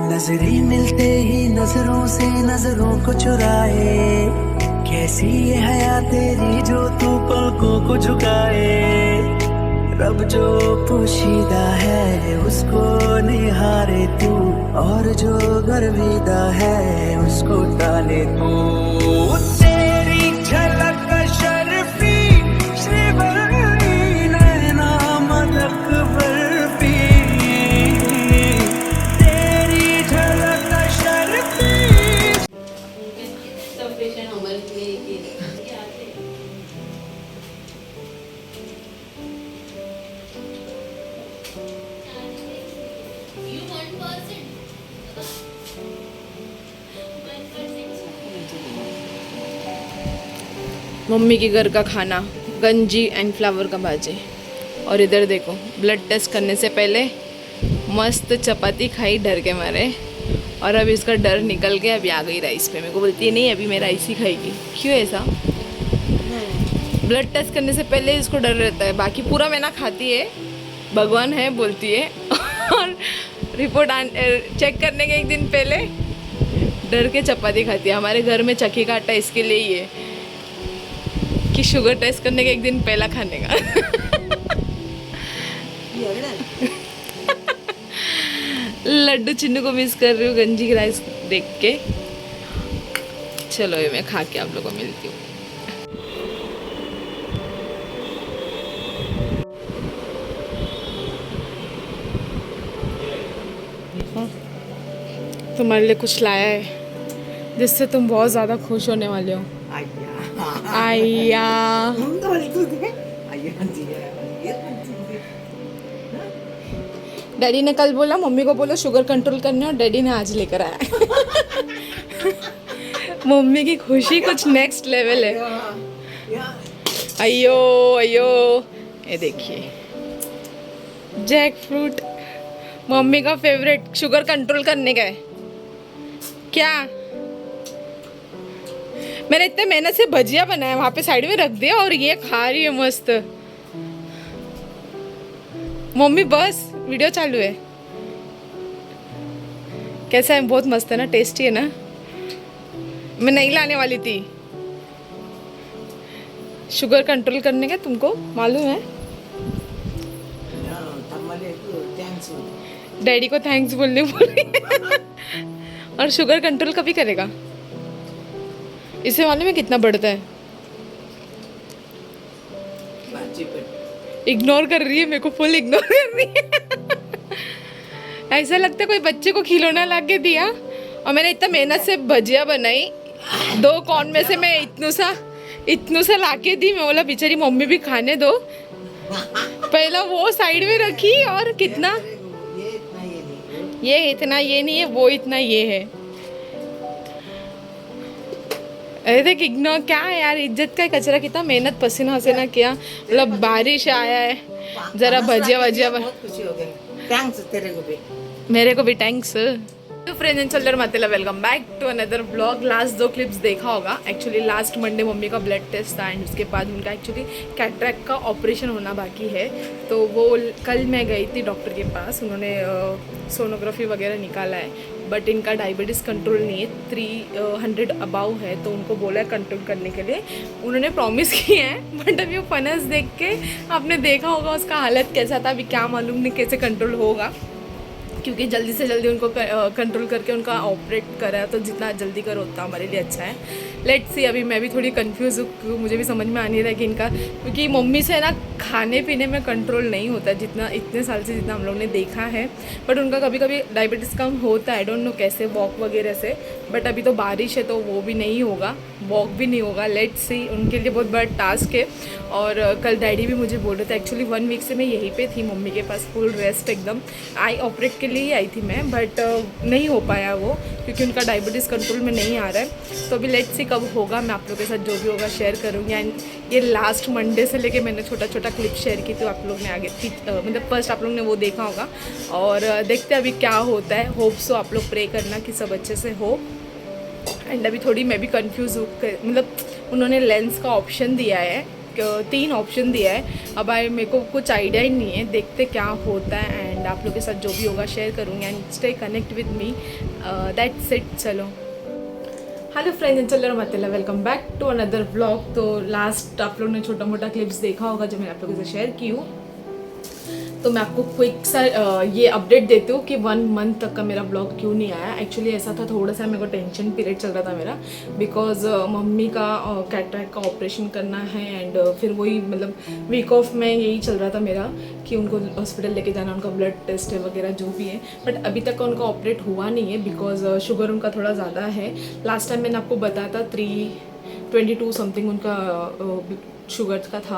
नजरें मिलते ही नजरों से नजरों को चुराए, कैसी ये हया तेरी जो तू पलकों को झुकाए। रब जो पोशीदा है उसको निहारे तू, और जो गर्विदा है उसको टाले तू। तेरी झलक शर्फी श्रीवल्ली नैना मदक बर्फी, तेरी झलक शर्फी। सब पेशेंट हमारे लिए मम्मी के घर का खाना, गंजी एंड फ्लावर का भाजी। और इधर देखो, ब्लड टेस्ट करने से पहले मस्त चपाती खाई डर के मारे, और अब इसका डर निकल के अभी आ गई राइस पे। मेरे को बोलती है नहीं अभी मैं राइस ही खाएगी। क्यों ऐसा? ब्लड टेस्ट करने से पहले इसको डर रहता है, बाकी पूरा महीना खाती है, भगवान है बोलती है। और रिपोर्ट चेक करने के एक दिन पहले डर के चपाती खाती है। हमारे घर में चक्की का आटा इसके लिए ही है कि शुगर टेस्ट करने के एक दिन पहला खाने का। लड्डू चिन्नू को मिस कर रही हूँ गंजी की राइस देख के। चलो ये मैं खा के आप लोगों को मिलती हूँ। तुम्हारे लिए कुछ लाया है जिससे तुम बहुत ज़्यादा खुश होने वाले हो। आया डैडी ने कल बोला मम्मी को बोलो शुगर कंट्रोल करने, और डैडी ने आज लेकर आया। मम्मी की खुशी कुछ नेक्स्ट लेवल है। अयो अयो, ये देखिए जैक फ्रूट, मम्मी का फेवरेट, शुगर कंट्रोल करने का है क्या। मैंने इतने मेहनत से भजिया बनाया, वहाँ पे साइड में रख दिया, और ये खा रही है मस्त। मम्मी बस वीडियो चालू है। कैसा है? बहुत मस्त है ना, टेस्टी है ना। मैं नहीं लाने वाली थी शुगर कंट्रोल करने का, तुमको मालूम है। डैडी को थैंक्स बोलने बोल रही है। और शुगर कंट्रोल कभी करेगा? इसे मालूम है कितना बढ़ता है? इग्नोर कर रही है मेरे को, फुल इग्नोर कर रही है। ऐसा लगता है कोई बच्चे को खिलौना ला के दिया, और मैंने इतना मेहनत से भजिया बनाई, 2 कॉर्न में से मैं इतनू सा ला के दी। मैं बोला बेचारी मम्मी भी खाने दो। पहला वो साइड में रखी, और कितना ये इतना ये नहीं है, वो इतना ये है। अरे देख इग्नोर क्या है यार, इज्जत का कचरा। कितना मेहनत पसीना हसीना किया, मतलब बारिश आया है, जरा भजिया वजिया। थैंक्स तेरे को भी, मेरे को भी थैंक्स। तो फ्रेंड्स एंड चिल्ड्रन मातेला, welcome back to another blog. Last 2 clips देखा होगा। एक्चुअली लास्ट मंडे मम्मी का ब्लड टेस्ट था, एंड उसके बाद उनका एक्चुअली कैटरैक्ट का ऑपरेशन होना बाकी है। तो वो कल मैं गई थी डॉक्टर के पास, उन्होंने सोनोग्राफी वगैरह निकाला है, बट इनका डायबिटीज़ कंट्रोल नहीं है, 300 अबाउ है, तो उनको बोला है कंट्रोल करने के लिए। उन्होंने प्रॉमिस किए हैं, बट अभी वो फनस देख के आपने देखा होगा उसका हालत कैसा था। अभी क्या मालूम नहीं कैसे कंट्रोल होगा, क्योंकि जल्दी से जल्दी उनको कंट्रोल करके उनका ऑपरेट करा, तो जितना जल्दी करो उतना हमारे लिए अच्छा है। Let's see. अभी मैं भी थोड़ी कंफ्यूज हूँ, मुझे भी समझ में आ नहीं रहा कि इनका, क्योंकि मम्मी से ना खाने पीने में कंट्रोल नहीं होता जितना इतने साल से जितना हम लोग ने देखा है। बट उनका कभी कभी डायबिटीज़ कम होता है, आई डोंट नो कैसे, वॉक वगैरह से। बट अभी तो बारिश है तो वो भी नहीं होगा, वॉक भी नहीं होगा। लेट्स सी, उनके लिए बहुत बड़ा टास्क है। और कल डैडी भी मुझे बोल रहे थे, एक्चुअली 1 वीक से मैं यहीं पे थी मम्मी के पास, फुल रेस्ट एकदम। आई ऑपरेट के लिए ही आई थी मैं, बट नहीं हो पाया वो, क्योंकि उनका डायबिटीज़ कंट्रोल में नहीं आ रहा है। तो अभी लेट्स सी कब होगा, मैं आप लोगों के साथ जो भी होगा शेयर करूँगी। एंड ये लास्ट मंडे से लेके मैंने छोटा छोटा क्लिप शेयर की, तो आप लोग ने आगे मतलब फर्स्ट आप लोग ने वो देखा होगा। और देखते अभी क्या होता है। होप सो, आप लोग प्रे करना कि सब अच्छे से हो। एंड अभी थोड़ी मैं भी कंफ्यूज हूँ, मतलब उन्होंने लेंस का ऑप्शन दिया है, 3 ऑप्शन दिया है। अब मेरे को कुछ आइडिया ही नहीं है, देखते क्या होता है। एंड आप लोग के साथ जो भी होगा शेयर करूँगी and stay connect with me, that's it. चलो हेलो फ्रेंड्स एंड चिल्ड्रन मतलब welcome back to another vlog. तो लास्ट आप लोग ने छोटा मोटा क्लिप्स देखा होगा जो मैंने आप लोगों से शेयर की हूँ, तो मैं आपको क्विक सा ये अपडेट देती हूँ कि 1 मंथ तक का मेरा ब्लॉग क्यों नहीं आया। एक्चुअली ऐसा था, थोड़ा सा मेरे को टेंशन पीरियड चल रहा था मेरा, बिकॉज मम्मी का कैटरैक्ट का ऑपरेशन करना है एंड फिर वही मतलब वीक ऑफ में यही चल रहा था मेरा कि उनको हॉस्पिटल लेके जाना, उनका ब्लड टेस्ट है वगैरह जो भी है। बट अभी तक उनका ऑपरेट हुआ नहीं है बिकॉज शुगर उनका थोड़ा ज़्यादा है। लास्ट टाइम मैंने आपको बताया था 322 समथिंग उनका शुगर का था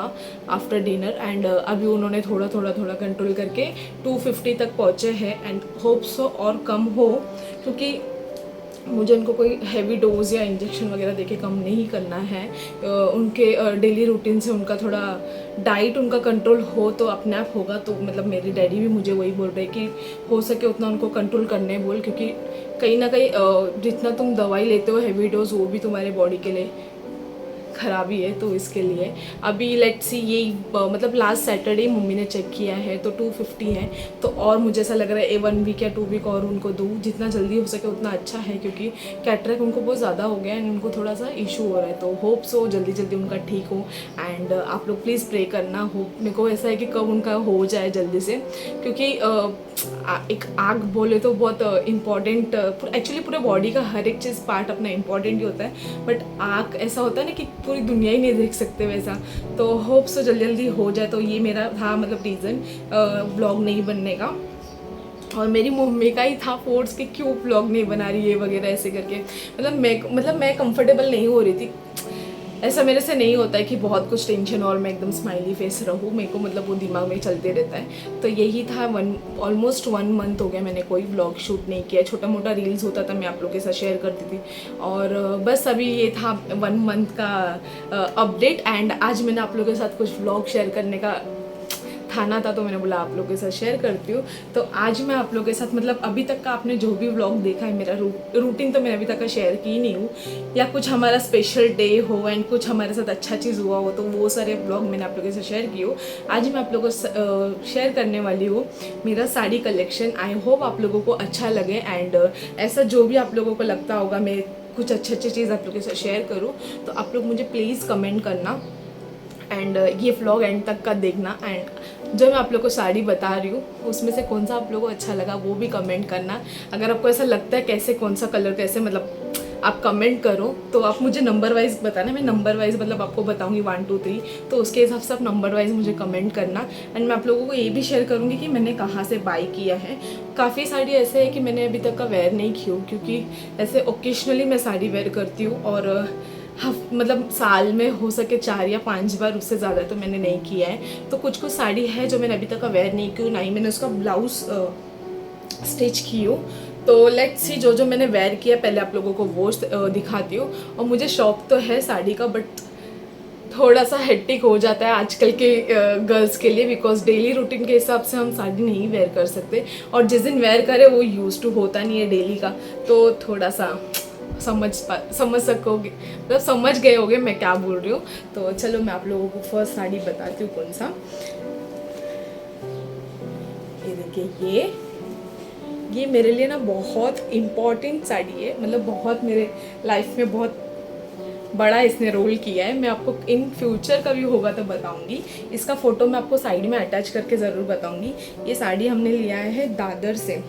आफ्टर डिनर एंड अभी उन्होंने थोड़ा कंट्रोल करके 250 तक पहुँचे हैं एंड होप सो और कम हो, क्योंकि मुझे उनको कोई हैवी डोज या इंजेक्शन वगैरह देके कम नहीं करना है। उनके डेली रूटीन से उनका थोड़ा डाइट उनका कंट्रोल हो तो अपने आप होगा। तो मतलब मेरे डैडी भी मुझे वही बोल रहे कि हो सके उतना उनको कंट्रोल करने बोल, क्योंकि कहीं ना कहीं जितना तुम दवाई लेते हो हैवी डोज वो भी तुम्हारे बॉडी के लिए खराबी है। तो इसके लिए अभी लेट्स सी यही मतलब लास्ट सैटरडे मम्मी ने चेक किया है तो 250 है। तो और मुझे ऐसा लग रहा है 1 वीक या 2 वीक और उनको दूँ, जितना जल्दी हो सके उतना अच्छा है, क्योंकि कैटरैक्ट उनको बहुत ज़्यादा हो गया है एंड उनको थोड़ा सा इशू हो रहा है। तो होप सो जल्दी उनका ठीक हो एंड आप लोग प्लीज़ प्रे करना। होप मेरे को ऐसा है कि कब उनका हो जाए जल्दी से, क्योंकि एक आग बोले तो बहुत इम्पॉर्टेंट, एक्चुअली पूरे बॉडी का हर एक चीज़ पार्ट अपना इम्पॉर्टेंट ही होता है, बट आग ऐसा होता है ना कि पूरी दुनिया ही नहीं देख सकते वैसा। तो होप सो जल्दी हो जाए। तो ये मेरा था मतलब रीज़न ब्लॉग नहीं बनने का, और मेरी मम्मी का ही था फोर्स कि क्यों ब्लॉग नहीं बना रही है वगैरह ऐसे करके। मतलब मैं कंफर्टेबल नहीं हो रही थी। ऐसा मेरे से नहीं होता है कि बहुत कुछ टेंशन और मैं एकदम स्माइली फेस रहूँ, मेरे को मतलब वो दिमाग में चलते रहता है। तो यही था ऑलमोस्ट 1 मंथ हो गया मैंने कोई व्लॉग शूट नहीं किया। छोटा मोटा रील्स होता था मैं आप लोगों के साथ शेयर करती थी, और बस अभी ये था 1 मंथ का अपडेट। एंड आज मैंने आप लोगों के साथ कुछ व्लॉग शेयर करने का थाना था, तो मैंने बोला आप लोगों के साथ शेयर करती हूँ। तो आज मैं आप लोगों के साथ मतलब अभी तक का आपने जो भी व्लॉग देखा है, मेरा रूटीन तो मैंने अभी तक का शेयर की नहीं हूँ, या कुछ हमारा स्पेशल डे हो एंड कुछ हमारे साथ अच्छा चीज़ हुआ हो, तो वो सारे व्लॉग मैंने आप लोगों के साथ शेयर की हो। आज मैं आप लोगों को शेयर करने वाली हूँ मेरा साड़ी कलेक्शन। आई होप आप लोगों को अच्छा लगे एंड ऐसा जो भी आप लोगों को लगता होगा मैं कुछ अच्छी चीज़ आप लोगों के साथ शेयर करूँ, तो आप लोग मुझे प्लीज़ कमेंट करना एंड ये व्लॉग एंड तक का देखना। एंड जो मैं आप लोग को साड़ी बता रही हूँ उसमें से कौन सा आप लोगों को अच्छा लगा वो भी कमेंट करना। अगर आपको ऐसा लगता है कैसे कौन सा कलर कैसे मतलब आप कमेंट करो तो आप मुझे नंबर वाइज बताना। मैं नंबर वाइज मतलब आपको बताऊंगी 1 2 3, तो उसके हिसाब से आप नंबर वाइज मुझे कमेंट करना। एंड मैं आप लोगों को ये भी शेयर करूँगी कि मैंने कहाँ से बाई किया है। काफ़ी साड़ी ऐसे है कि मैंने अभी तक का वेयर नहीं की हूँ, क्योंकि ऐसे ओकेजनली मैं साड़ी वेयर करती हूँ, और मतलब साल में हो सके 4 या 5 बार, उससे ज़्यादा तो मैंने नहीं किया है। तो कुछ साड़ी है जो मैंने अभी तक का वेयर नहीं की, ना ही मैंने उसका ब्लाउज स्टिच की हूँ। तो लेट्स सी जो मैंने वेयर किया पहले आप लोगों को वो दिखाती हूँ। और मुझे शौक तो है साड़ी का, बट थोड़ा सा हेक्टिक हो जाता है आजकल के गर्ल्स के लिए, बिकॉज डेली रूटीन के हिसाब से हम साड़ी नहीं वेयर कर सकते, और जिस दिन वेयर करें वो यूज टू होता नहीं है डेली का। तो थोड़ा सा समझ सकोगे, मतलब समझ गए होगे मैं क्या बोल रही हूँ। तो चलो मैं आप लोगों को फर्स्ट साड़ी बताती हूँ कौन सा। ये देखिए, ये मेरे लिए ना बहुत इम्पॉर्टेंट साड़ी है, मतलब बहुत मेरे लाइफ में बहुत बड़ा इसने रोल किया है। मैं आपको इन फ्यूचर का भी होगा तो बताऊंगी। इसका फ़ोटो मैं आपको साइड में अटैच करके ज़रूर बताऊंगी। ये साड़ी हमने लिया है दादर से।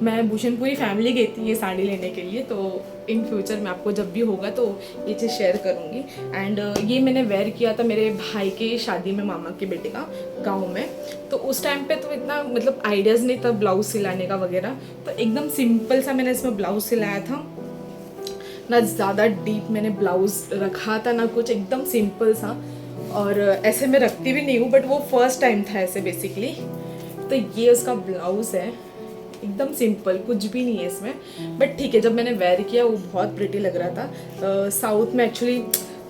मैं भूषण पूरी फैमिली गई थी ये साड़ी लेने के लिए, तो इन फ्यूचर में आपको जब भी होगा तो ये चीज़ शेयर करूँगी। एंड ये मैंने वेयर किया था मेरे भाई की शादी में, मामा के बेटे का, गांव में। तो उस टाइम पे तो इतना मतलब आइडियाज़ नहीं था ब्लाउज सिलाने का वगैरह, तो एकदम सिंपल सा मैंने इसमें ब्लाउज सिलाया था। ना ज़्यादा डीप मैंने ब्लाउज रखा था ना कुछ, एकदम सिंपल सा। और ऐसे मैं रखती भी नहीं हूँ, बट वो फर्स्ट टाइम था ऐसे बेसिकली। तो ये उसका ब्लाउज़ है, एकदम सिंपल, कुछ भी नहीं है इसमें, बट ठीक है। जब मैंने वेयर किया वो बहुत प्रिटी लग रहा था। साउथ में एक्चुअली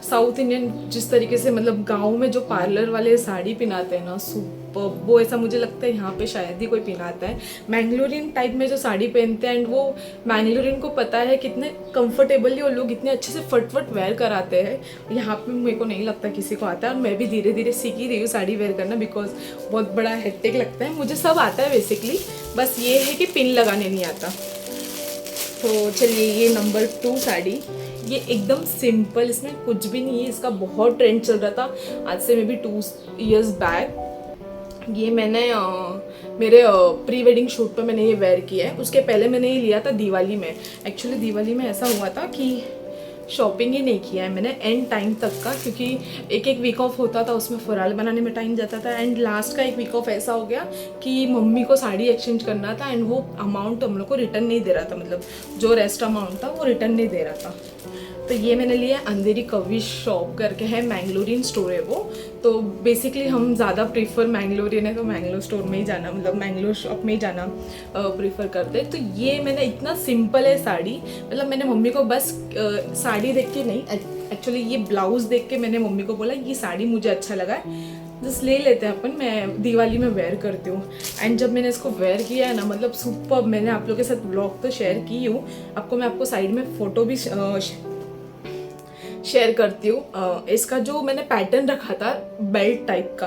साउथ इंडियन जिस तरीके से मतलब गांव में जो पार्लर वाले साड़ी पहनाते हैं ना, सुपर, वो ऐसा मुझे लगता है यहाँ पे शायद ही कोई पहनाता है। मैंगलोरियन टाइप में जो साड़ी पहनते हैं, एंड वो मैंगलोरियन को पता है कितने कंफर्टेबली वो लोग इतने अच्छे से फटफट वेयर कराते हैं। यहाँ पे मेरे को नहीं लगता किसी को आता है, और मैं भी धीरे धीरे सीख ही रही हूँ साड़ी वेयर करना, बिकॉज बहुत बड़ा हेक्टिक लगता है। मुझे सब आता है बेसिकली, बस ये है कि पिन लगाने नहीं आता। तो चलिए, ये नंबर 2 साड़ी, ये एकदम सिंपल, इसमें कुछ भी नहीं है। इसका बहुत ट्रेंड चल रहा था आज से मे बी 2 इयर्स बैक। ये मैंने मेरे प्री वेडिंग शूट पे मैंने ये वेयर किया है। उसके पहले मैंने ये लिया था दिवाली में। एक्चुअली दिवाली में ऐसा हुआ था कि शॉपिंग ही नहीं किया है मैंने एंड टाइम तक का, क्योंकि एक वीक ऑफ होता था, उसमें फराल बनाने में टाइम जाता था। एंड लास्ट का एक वीक ऑफ ऐसा हो गया कि मम्मी को साड़ी एक्सचेंज करना था, एंड वो अमाउंट हम लोग को रिटर्न नहीं दे रहा था, मतलब जो रेस्ट अमाउंट था वो रिटर्न नहीं दे रहा था। तो ये मैंने लिया अंधेरी कवि शॉप करके है, मैंगलोरियन स्टोर है वो। तो बेसिकली हम ज़्यादा प्रीफर, मैंगलोरियन है तो मैंगलोर स्टोर में ही जाना, मतलब मैंगलोर शॉप में ही जाना प्रीफर करते हैं। तो ये मैंने, इतना सिंपल है साड़ी, मतलब मैंने मम्मी को बस साड़ी देख के नहीं, एक्चुअली ये ब्लाउज़ देख के मैंने मम्मी को बोला ये साड़ी मुझे अच्छा लगा है, जस्ट ले लेते हैं अपन, मैं दिवाली में वेयर करती हूँ। एंड जब मैंने इसको वेयर किया है ना, मतलब सुपर, मैंने आप लोगों के साथ ब्लॉग तो शेयर की हूँ, मैं आपको साइड में फ़ोटो भी शेयर करती हूँ। इसका जो मैंने पैटर्न रखा था बेल्ट टाइप का,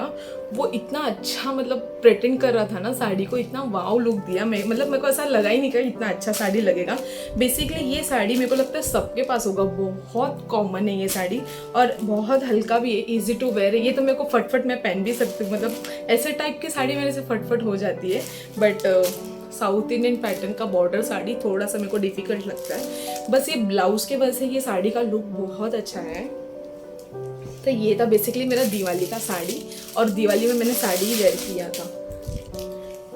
वो इतना अच्छा मतलब प्रेटेंड कर रहा था ना साड़ी को, इतना वाव लुक दिया। मैं मतलब मेरे को ऐसा लगा ही नहीं कि इतना अच्छा साड़ी लगेगा। बेसिकली ये साड़ी मेरे को लगता है सबके पास होगा, बहुत कॉमन है ये साड़ी, और बहुत हल्का भी है, इजी टू वेयर है। ये तो मेरे को फटफट मैं पहन भी सकती हूँ, मतलब ऐसे टाइप की साड़ी मेरे से फटफट हो जाती है। बट साउथ इंडियन पैटर्न का बॉर्डर साड़ी थोड़ा सा मेरे को डिफिकल्ट लगता है। बस ये ब्लाउज के वजह से ये साड़ी का लुक बहुत अच्छा है। तो ये था बेसिकली मेरा दिवाली का साड़ी, और दिवाली में मैंने साड़ी ही वेयर किया था।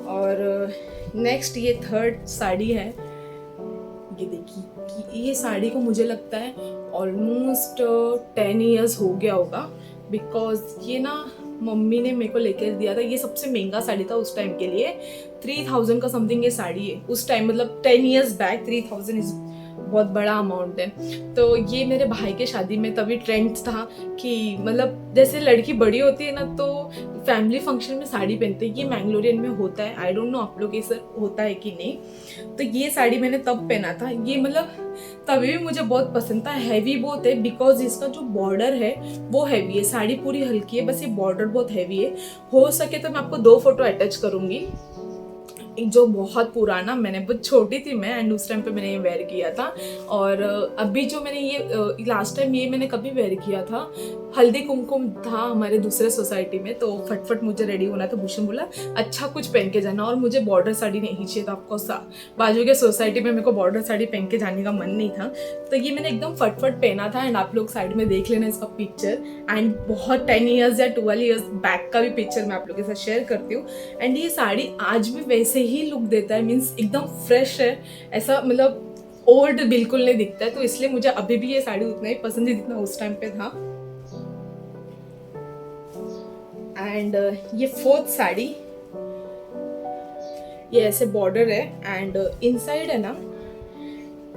और नेक्स्ट ये 3rd साड़ी है, ये देखिए, ये साड़ी को मुझे लगता है ऑलमोस्ट 10 ईयर्स हो गया होगा, बिकॉज ये ना मम्मी ने मेरे को लेकर दिया था। ये सबसे महंगा साड़ी था उस टाइम के लिए, 3000 का समथिंग ये साड़ी है उस टाइम, मतलब 10 ईयर्स बैक 3000 इज बहुत बड़ा अमाउंट है। तो ये मेरे भाई के शादी में तभी ट्रेंड था कि मतलब जैसे लड़की बड़ी होती है ना, तो फैमिली फंक्शन में साड़ी पहनते हैं। ये मैंगलोरियन में होता है, आई डोंट नो आप लोग इस होता है कि नहीं। तो ये साड़ी मैंने तब पहना था, ये मतलब तभी भी मुझे बहुत पसंद था। हैवी बहुत है, बिकॉज इसका जो बॉर्डर है वो हैवी है, साड़ी पूरी हल्की है, बस ये बॉर्डर बहुत हैवी है। हो सके तो मैं आपको 2 फोटो अटैच करूंगी, एक जो बहुत पुराना, मैंने बहुत छोटी थी मैं, एंड उस टाइम पे मैंने ये वेयर किया था, और अभी जो मैंने ये लास्ट टाइम ये मैंने कभी वेयर किया था, हल्दी कुमकुम था हमारे दूसरे सोसाइटी में, तो फटफट मुझे रेडी होना था। भूषण बोला अच्छा कुछ पहन के जाना, और मुझे बॉर्डर साड़ी नहीं चाहिए था। आपको बाजू के सोसाइटी में मेरे को बॉर्डर साड़ी पहन के जाने का मन नहीं था, तो ये मैंने एकदम फटफट पहना था। एंड आप लोग साइड में देख लेना इसका पिक्चर, एंड बहुत 10 ईयर्स या 12 ईयर्स बैक का भी पिक्चर मैं आप लोग के साथ शेयर करती हूँ। एंड ये साड़ी आज भी वैसे ही लुक देता है, मीन्स एकदम फ्रेश है, ऐसा मतलब ओल्ड बिल्कुल नहीं दिखता है। तो इसलिए मुझे अभी भी ये साड़ी उतना ही पसंद है जितना उस टाइम पे था। एंड ये 4th साड़ी, ये ऐसे बॉर्डर है, एंड इनसाइड है ना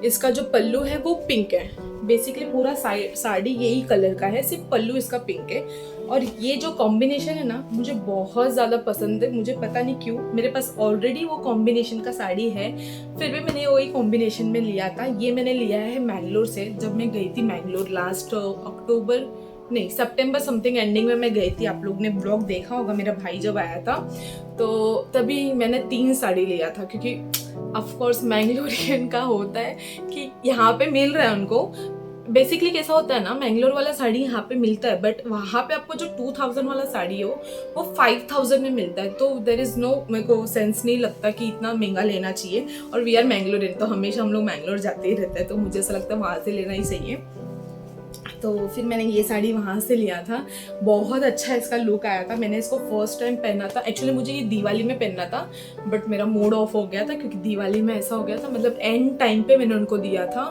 इसका जो पल्लू है वो पिंक है। बेसिकली पूरा साड़ी यही कलर का है, सिर्फ पल्लू इसका पिंक है। और ये जो कॉम्बिनेशन है ना मुझे बहुत ज़्यादा पसंद है, मुझे पता नहीं क्यों, मेरे पास ऑलरेडी वो कॉम्बिनेशन का साड़ी है, फिर भी मैंने वही कॉम्बिनेशन में लिया था। ये मैंने लिया है मैंगलोर से, जब मैं गई थी मैंगलोर लास्ट सितंबर समथिंग एंडिंग में मैं गई थी। आप लोग ने ब्लॉग देखा होगा, मेरा भाई जब आया था तो तभी मैंने 3 साड़ी लिया था, क्योंकि ऑफ कोर्स मैंगलोरियन का होता है कि यहाँ पे मिल रहा है उनको। बेसिकली कैसा होता है ना, मैंगलोर वाला साड़ी यहाँ पे मिलता है, बट वहाँ पे आपको जो 2000 वाला साड़ी हो वो 5000 में मिलता है। तो देयर इज़ नो, मेरे को सेंस नहीं लगता कि इतना महंगा लेना चाहिए। और वी आर मैंगलोरियन, तो हमेशा हम लोग मैंगलोर जाते ही रहते हैं, तो मुझे ऐसा लगता है वहाँ से लेना ही सही है। तो फिर मैंने ये साड़ी वहाँ से लिया था, बहुत अच्छा इसका लुक आया था। मैंने इसको फर्स्ट टाइम पहना था, एक्चुअली मुझे ये दिवाली में पहनना था, बट मेरा मूड ऑफ हो गया था, क्योंकि दिवाली में ऐसा हो गया था, मतलब एंड टाइम पे मैंने उनको दिया था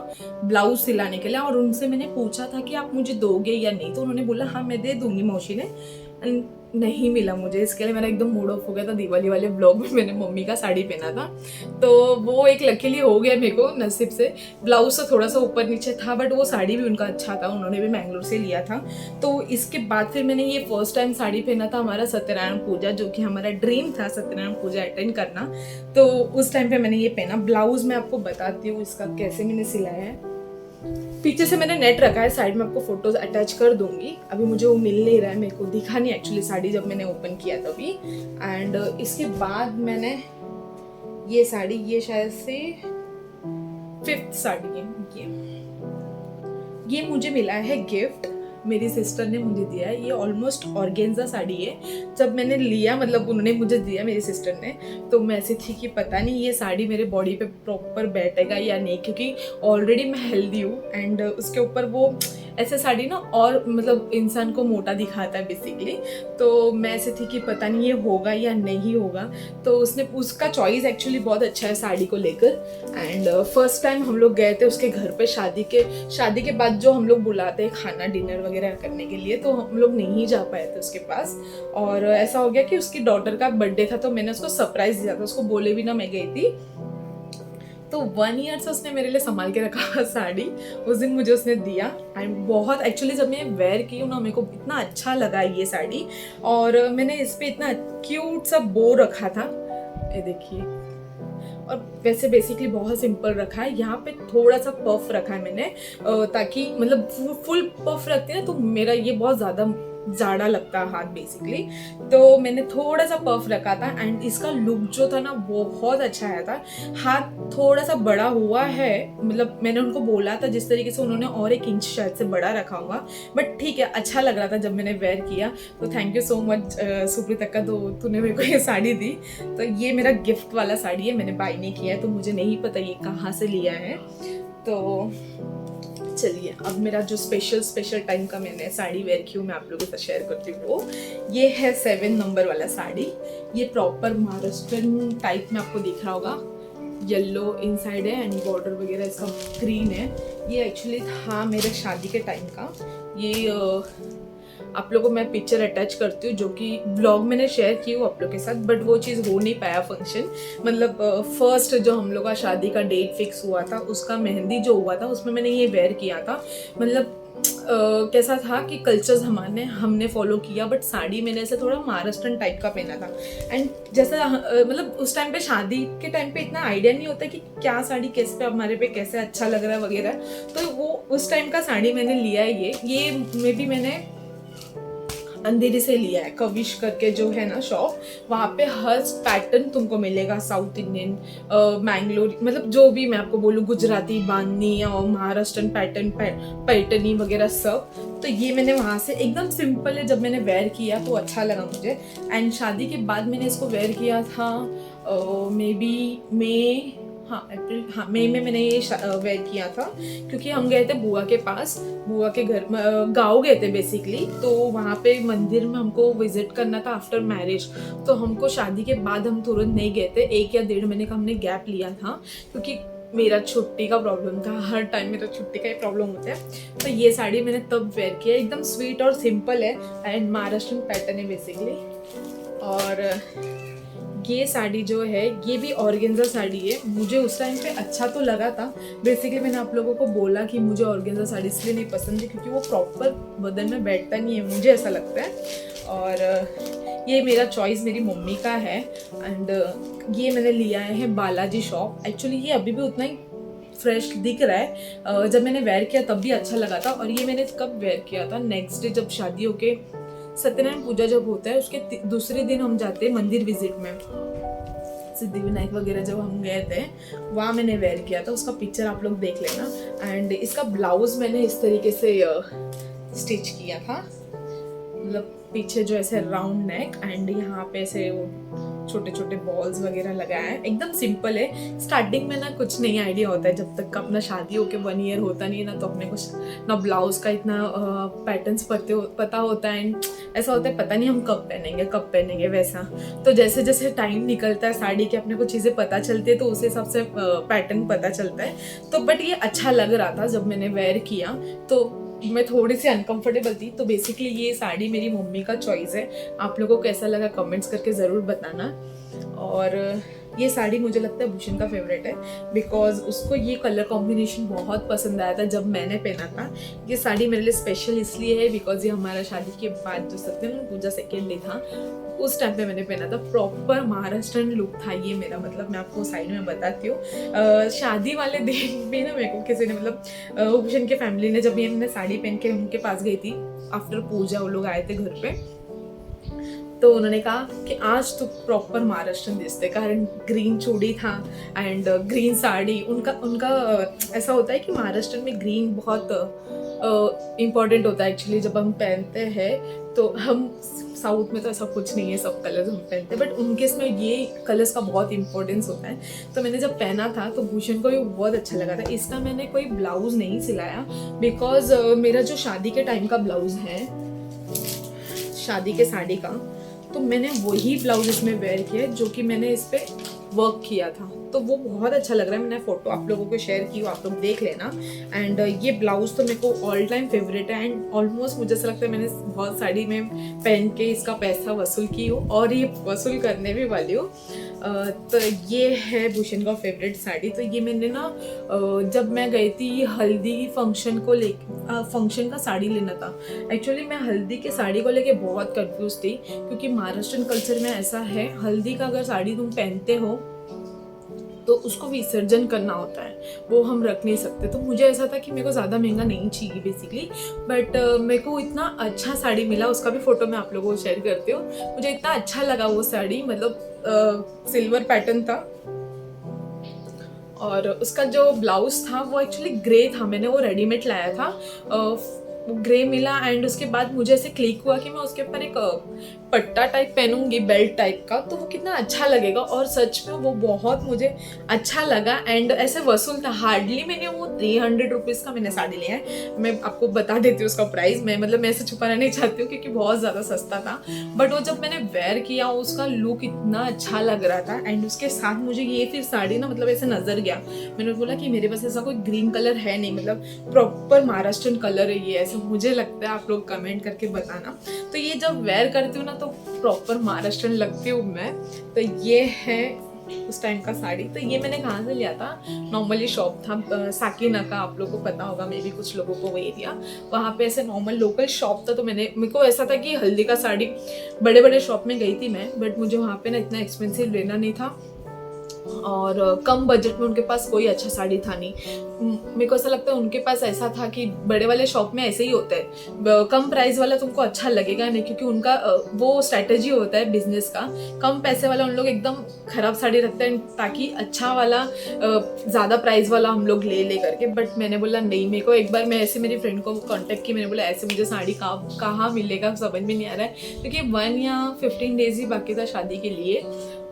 ब्लाउज सिलाने के लिए, और उनसे मैंने पूछा था कि आप मुझे दोगे या नहीं, तो उन्होंने बोला हाँ मैं दे दूंगी मौसी ने। नहीं मिला मुझे, इसके लिए मेरा एकदम मूड ऑफ हो गया था। दिवाली वाले ब्लॉग में मैंने मम्मी का साड़ी पहना था, तो वो एक लकीली हो गया मेरे को नसीब से। ब्लाउज तो थोड़ा सा ऊपर नीचे था, बट वो साड़ी भी उनका अच्छा था, उन्होंने भी मैंगलोर से लिया था। तो इसके बाद फिर मैंने ये फर्स्ट टाइम साड़ी पहना था हमारा सत्यनारायण पूजा, जो कि हमारा ड्रीम था सत्यनारायण पूजा अटेंड करना। तो उस टाइम पे मैंने ये पहना। ब्लाउज मैं आपको बताती हूँ इसका कैसे मैंने सिलाया है। पीछे से मैंने नेट रखा है, साइड में आपको फोटोज अटैच कर दूंगी। अभी मुझे वो मिल नहीं रहा है, मेरे को दिखा नहीं एक्चुअली साड़ी जब मैंने ओपन किया तभी। एंड इसके बाद मैंने ये साड़ी, ये शायद से 5th साड़ी है ये मुझे मिला है गिफ्ट, मेरी सिस्टर ने मुझे दिया है। ये ऑलमोस्ट ऑर्गेन्जा साड़ी है। जब मैंने लिया, मतलब उन्होंने मुझे दिया मेरी सिस्टर ने, तो मैं ऐसी थी कि पता नहीं ये साड़ी मेरे बॉडी पे प्रॉपर बैठेगा या नहीं, क्योंकि ऑलरेडी मैं हेल्दी हूँ एंड उसके ऊपर वो ऐसे साड़ी ना और मतलब इंसान को मोटा दिखाता है बेसिकली। तो मैं ऐसे थी कि पता नहीं ये होगा या नहीं होगा। तो उसका चॉइस एक्चुअली बहुत अच्छा है साड़ी को लेकर। एंड फर्स्ट टाइम हम लोग गए थे उसके घर पे शादी के बाद जो हम लोग बुलाते हैं खाना डिनर वगैरह करने के लिए, तो हम लोग नहीं जा पाए थे उसके पास। और ऐसा हो गया कि उसकी डॉटर का बर्थडे था, तो मैंने उसको सरप्राइज दिया था, उसको बोले भी ना मैं गई थी। तो 1 ईयर से उसने मेरे लिए संभाल के रखा साड़ी, उस दिन मुझे उसने दिया। एंड बहुत एक्चुअली जब मैं वेयर की हूँ ना, मेरे को इतना अच्छा लगा ये साड़ी। और मैंने इस पे इतना क्यूट सा बो रखा था, ये देखिए। और वैसे बेसिकली बहुत सिंपल रखा है। यहाँ पे थोड़ा सा पफ रखा है मैंने, ताकि मतलब फुल पफ रखती है ना तो मेरा ये बहुत ज़्यादा जाड़ा लगता है हाथ बेसिकली, तो मैंने थोड़ा सा पफ रखा था। एंड इसका लुक जो था ना बहुत अच्छा आया था। हाथ थोड़ा सा बड़ा हुआ है, मतलब मैंने उनको बोला था जिस तरीके से, उन्होंने और 1 इंच शायद से बड़ा रखा होगा, बट ठीक है, अच्छा लग रहा था जब मैंने वेयर किया। तो थैंक यू सो मच सुप्रीता, तो तूने मेरे को ये साड़ी दी। तो ये मेरा गिफ्ट वाला साड़ी है, मैंने बाय नहीं किया है, तो मुझे नहीं पता ये कहाँ से लिया है। तो चलिए अब मेरा जो स्पेशल टाइम का मैंने साड़ी वेयर की हूँ मैं आप लोगों के साथ शेयर करती हूँ। वो ये है 7 नंबर वाला साड़ी। ये प्रॉपर महाराष्ट्रन टाइप में आपको दिख रहा होगा, येलो इनसाइड है एंड बॉर्डर वगैरह इसका ग्रीन है। ये एक्चुअली था मेरे शादी के टाइम का। ये आप लोगों को मैं पिक्चर अटैच करती हूँ, जो कि ब्लॉग मैंने शेयर की हूँ आप लोग के साथ, बट वो चीज़ हो नहीं पाया फंक्शन। मतलब फर्स्ट जो हम लोग का शादी का डेट फिक्स हुआ था, उसका मेहंदी जो हुआ था उसमें मैंने ये वेयर किया था। मतलब कैसा था कि कल्चर्स हमने फॉलो किया, बट साड़ी मैंने ऐसे थोड़ा महाराष्ट्रन टाइप का पहना था। एंड जैसा मतलब उस टाइम पे शादी के टाइम पे इतना आइडिया नहीं होता कि क्या साड़ी कैसे पे हमारे पे कैसे अच्छा लग रहा है वगैरह। तो वो उस टाइम का साड़ी मैंने लिया है। ये मे बी मैंने अंधेरी से लिया है, कविश करके जो है ना शॉप, वहाँ पे हर पैटर्न तुमको मिलेगा, साउथ इंडियन, मैंगलोर, मतलब जो भी मैं आपको बोलूँ, गुजराती बांधनी और महाराष्ट्रन पैटर्न, पैटर्नी वगैरह सब। तो ये मैंने वहाँ से, एकदम सिंपल है, जब मैंने वेयर किया तो अच्छा लगा मुझे। एंड शादी के बाद मैंने इसको वेयर किया था मे बी मई में मैंने ये वेयर किया था, क्योंकि हम गए थे बुआ के पास, बुआ के घर गाँव गए थे बेसिकली। तो वहाँ पे मंदिर में हमको विजिट करना था आफ्टर मैरिज। तो हमको शादी के बाद हम तुरंत नहीं गए थे, 1 या 1.5 महीने का हमने गैप लिया था, क्योंकि मेरा छुट्टी का प्रॉब्लम था। हर टाइम मेरा छुट्टी का ही प्रॉब्लम होता है। तो ये साड़ी मैंने तब वेयर किया, एकदम स्वीट और सिंपल है एंड महाराष्ट्रन पैटर्न है बेसिकली। और ये साड़ी जो है ये भी ऑर्गेन्जा साड़ी है। मुझे उस टाइम पे अच्छा तो लगा था। बेसिकली मैंने आप लोगों को बोला कि मुझे ऑर्गेन्जा साड़ी इसलिए नहीं पसंद है क्योंकि वो प्रॉपर बदन में बैठता नहीं है, मुझे ऐसा लगता है। और ये मेरा चॉइस मेरी मम्मी का है। एंड ये मैंने लिया है बालाजी शॉप। एक्चुअली ये अभी भी उतना ही फ्रेश दिख रहा है। जब मैंने वेयर किया तब भी अच्छा लगा था। और ये मैंने कब वेयर किया था, नेक्स्ट डे जब शादी होके सत्यनारायण पूजा जब होता है उसके दूसरे दिन हम जाते हैं मंदिर विजिट में, सिद्धिविनायक वगैरह जब हम गए थे वहाँ मैंने वेयर किया था। उसका पिक्चर आप लोग देख लेना। एंड इसका ब्लाउज मैंने इस तरीके से स्टिच किया था, मतलब पीछे जो ऐसे राउंड नेक एंड यहाँ पे ऐसे छोटे छोटे बॉल्स वगैरह लगाया है। एकदम सिंपल है। स्टार्टिंग में ना कुछ नहीं आइडिया होता है, जब तक अपना शादी होके 1 ईयर होता नहीं है ना, तो अपने कुछ ना ब्लाउज का इतना पैटर्न्स पता होता है। ऐसा होता है पता नहीं हम कब पहनेंगे वैसा। तो जैसे जैसे टाइम निकलता है साड़ी के अपने को चीज़ें पता चलती है, तो उस हिसाब से पैटर्न पता चलता है। तो बट ये अच्छा लग रहा था जब मैंने वेयर किया। तो मैं थोड़ी सी अनकंफर्टेबल थी। तो बेसिकली ये साड़ी मेरी मम्मी का चॉइस है। आप लोगों को कैसा लगा कमेंट्स करके ज़रूर बताना। और ये साड़ी मुझे लगता है भूषण का फेवरेट है, बिकॉज उसको ये कलर कॉम्बिनेशन बहुत पसंद आया था जब मैंने पहना था। ये साड़ी मेरे लिए स्पेशल इसलिए है बिकॉज ये हमारा शादी के बाद जो सत्यनारायण पूजा सेकेंड डे था, उस टाइम पे मैंने पहना था। प्रॉपर महाराष्ट्रन लुक था ये मेरा। मतलब मैं आपको साइड में बताती हूँ। शादी वाले दिन भी ना मेरे को किसी ने मतलब भूषण के फैमिली ने, जब ये मैंने साड़ी पहन के उनके पास गई थी आफ्टर पूजा, वो लोग आए थे घर पे, तो उन्होंने कहा कि आज तो प्रॉपर महाराष्ट्रन दिसते, कारण ग्रीन चूड़ी था एंड ग्रीन साड़ी। उनका ऐसा होता है कि महाराष्ट्र में ग्रीन बहुत इम्पॉर्टेंट होता है एक्चुअली जब हम पहनते हैं। तो हम साउथ में तो ऐसा कुछ नहीं है, सब कलर्स हम पहनते हैं, बट उनके इसमें ये कलर्स का बहुत इंपॉर्टेंस होता है। तो मैंने जब पहना था तो भूषण को ये बहुत अच्छा लगा था। इसका मैंने कोई ब्लाउज नहीं सिलाया बिकॉज मेरा जो शादी के टाइम का ब्लाउज है, शादी के साड़ी का, तो मैंने वही ब्लाउज इसमें वेयर किया है जो कि मैंने इस पे वर्क किया था। तो वो बहुत अच्छा लग रहा है। मैंने फोटो आप लोगों को शेयर की, आप लोग देख लेना। एंड ये ब्लाउज तो मेरे को ऑल टाइम फेवरेट है एंड ऑलमोस्ट मुझे ऐसा लगता है मैंने बहुत साड़ी में पहन के इसका पैसा वसूल की हूँ और ये वसूल करने भी वाली हूँ। तो ये है भूषण का फेवरेट साड़ी। तो ये मैंने ना जब मैं गई थी हल्दी फंक्शन को फंक्शन का साड़ी लेना था। एक्चुअली मैं हल्दी के साड़ी को लेके बहुत कंफ्यूज थी, क्योंकि महाराष्ट्रन कल्चर में ऐसा है, हल्दी का अगर साड़ी तुम पहनते हो तो उसको विसर्जन करना होता है, वो हम रख नहीं सकते। तो मुझे ऐसा था कि मेरे को ज़्यादा महंगा नहीं चाहिए बेसिकली, बट मेरे को इतना अच्छा साड़ी मिला, उसका भी फोटो मैं आप लोगों को शेयर करती हूँ। मुझे इतना अच्छा लगा वो साड़ी, मतलब सिल्वर पैटर्न था और उसका जो ब्लाउज था वो एक्चुअली ग्रे था। मैंने वो रेडीमेड लाया था, वो ग्रे मिला एंड उसके बाद मुझे ऐसे क्लिक हुआ कि मैं उसके ऊपर एक पट्टा टाइप पहनूंगी, बेल्ट टाइप का, तो वो कितना अच्छा लगेगा। और सच में वो बहुत मुझे अच्छा लगा एंड ऐसे वसूल था। हार्डली मैंने वो 300 रुपीज़ का मैंने साड़ी लिया है। मैं आपको बता देती हूँ उसका प्राइस। मैं मतलब मैं ऐसे छुपाना नहीं चाहती हूँ क्योंकि बहुत ज़्यादा सस्ता था, बट वो जब मैंने वेयर किया उसका लुक इतना अच्छा लग रहा था। एंड उसके साथ मुझे ये फिर साड़ी ना मतलब ऐसे नजर गया। मैंने बोला कि मेरे पास ऐसा कोई ग्रीन कलर है नहीं, मतलब प्रॉपर महाराष्ट्रन कलर है ये, ऐसा मुझे लगता है। आप लोग कमेंट करके बताना। तो ये जब वेयर करती हूँ ना तो प्रॉपर महाराष्ट्रन लगती हूँ मैं। तो ये है उस टाइम का साड़ी। तो ये मैंने कहाँ से लिया था, नॉर्मली शॉप था साकीनाका, आप लोगों को पता होगा, मे भी कुछ लोगों को वो एरिया, वहाँ पे ऐसे नॉर्मल लोकल शॉप था। तो मेरे को ऐसा था कि हल्दी का साड़ी बड़े बड़े शॉप में गई थी मैं, बट मुझे वहाँ पे ना इतना एक्सपेंसिव लेना नहीं था और कम बजट में उनके पास कोई अच्छा साड़ी था नहीं। मेरे को ऐसा लगता है उनके पास ऐसा था कि बड़े वाले शॉप में ऐसे ही होता है, कम प्राइस वाला तुमको अच्छा लगेगा नहीं, क्योंकि उनका वो स्ट्रैटेजी होता है बिजनेस का। कम पैसे वाला उन लोग एकदम खराब साड़ी रखते हैं ताकि अच्छा वाला ज़्यादा प्राइस वाला हम लोग ले करके। बट मैंने बोला नहीं, मेरे को एक बार मैं ऐसे मेरी फ्रेंड को कांटेक्ट की, मैंने बोला ऐसे मुझे साड़ी कहाँ मिलेगा, समझ में नहीं आ रहा है, क्योंकि 1 या 15 डेज ही बाकी था शादी के लिए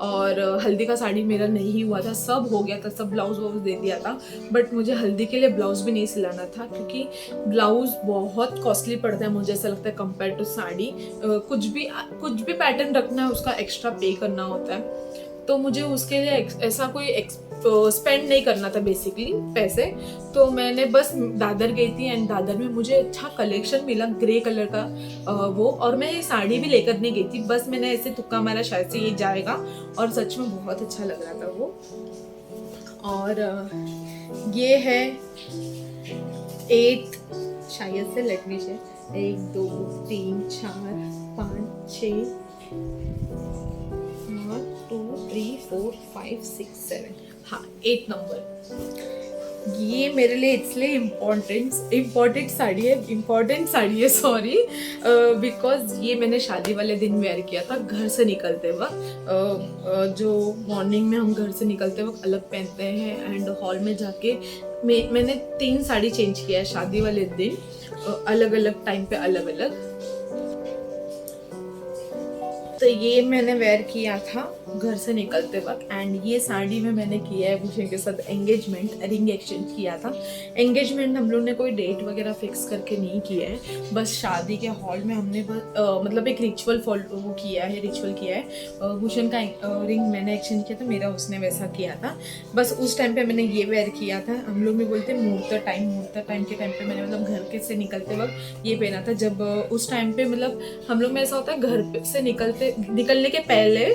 और हल्दी का साड़ी मेरा नहीं हुआ था, सब हो गया था, सब ब्लाउज वाउज दे दिया था। बट मुझे हल्दी के लिए ब्लाउज भी नहीं सिलाना था, क्योंकि ब्लाउज बहुत कॉस्टली पड़ता है मुझे ऐसा लगता है कंपेयर टू साड़ी। कुछ भी पैटर्न रखना है उसका एक्स्ट्रा पे करना होता है। तो मुझे उसके लिए ऐसा कोई स्पेंड नहीं करना था बेसिकली पैसे। तो मैंने बस दादर गई थी एंड दादर में मुझे अच्छा कलेक्शन मिला ग्रे कलर का वो, और मैं ये साड़ी भी लेकर नहीं गई थी, बस मैंने ऐसे तुक्का मारा शायद से ये जाएगा, और सच में बहुत अच्छा लग रहा था वो। और ये है 8 शायद से, लेट मी चेक, 1 2 3 4 5 6 2 3 4 5 6 7, हाँ 8 नंबर। ये मेरे लिए इसलिए इम्पोर्टेंट साड़ी है सॉरी, बिकॉज ये मैंने शादी वाले दिन वेयर किया था घर से निकलते वक्त। जो मॉर्निंग में हम घर से निकलते वक्त अलग पहनते हैं एंड हॉल में जाके मैंने 3 साड़ी चेंज किया है शादी वाले दिन, अलग अलग टाइम पे अलग अलग। तो ये मैंने वेयर किया था घर से निकलते वक्त एंड ये साड़ी में मैंने किया है भूषण के साथ एंगेजमेंट, रिंग एक्सचेंज किया था। एंगेजमेंट हम लोग ने कोई डेट वगैरह फिक्स करके नहीं किया है, बस शादी के हॉल में हमने बस मतलब एक रिचुअल फॉलो वो किया है, रिचुअल किया है। भूषण का रिंग मैंने एक्सचेंज किया था, मेरा उसने वैसा किया था। बस उस टाइम पे मैंने ये वेयर किया था। हम लोग में बोलते हैं मुहूर्त टाइम के टाइम पे मैंने मतलब घर के से निकलते वक्त ये पहना था। जब उस टाइम पे मतलब हम लोग में ऐसा होता है घर से निकलने के पहले